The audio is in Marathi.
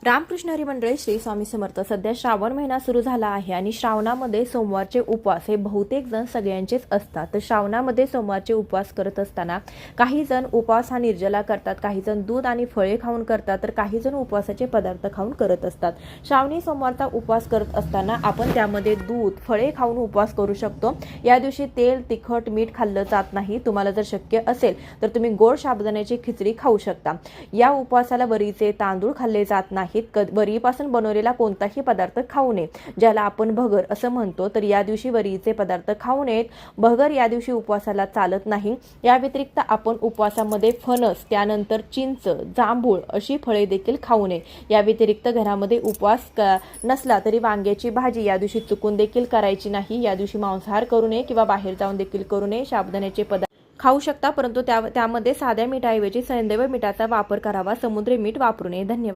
रामकृष्ण हरी मंडळी, श्री स्वामी समर्थ. सध्या श्रावण महिना सुरू झाला आहे आणि श्रावणामध्ये सोमवारचे उपवास हे बहुतेक जण सगळ्यांचेच असतात. तर श्रावणामध्ये सोमवारचे उपवास करत असताना काही जण उपवास हा निर्जला करतात, काही जण दूध आणि फळे खाऊन करतात, तर काही जण उपवासाचे पदार्थ खाऊन करत असतात. श्रावणी सोमवारचा उपवास करत असताना आपण त्यामध्ये दूध फळे खाऊन उपवास करू शकतो. या दिवशी तेल तिखट मीठ खाल्लं जात नाही. तुम्हाला जर शक्य असेल तर तुम्ही गोड साबुदाण्याची खिचडी खाऊ शकता. या उपवासाला वरीचे तांदूळ खाल्ले जात नाही. वरीपासून बनवलेला कोणताही पदार्थ खाऊ नये, ज्याला आपण भगर असं म्हणतो. तर या दिवशी वरीचे पदार्थ खाऊ नयेत. भगर या दिवशी उपवासाला चालत नाही. या व्यतिरिक्त आपण उपवासामध्ये फणस, त्यानंतर चिंच, जांभूळ अशी फळे देखील खाऊ नये. या व्यतिरिक्त घरामध्ये उपवास नसला तरी वांग्याची भाजी या दिवशी चुकून देखील करायची नाही. या दिवशी मांसाहार करू नये किंवा बाहेर जाऊन देखील करू नये. साबुदाण्याचे पदार्थ खाऊ शकता, परंतु त्यामध्ये साध्या मिठाऐवजी सैंधव मिठाचा वापर करावा. समुद्री मीठ वापरू नये. धन्यवाद.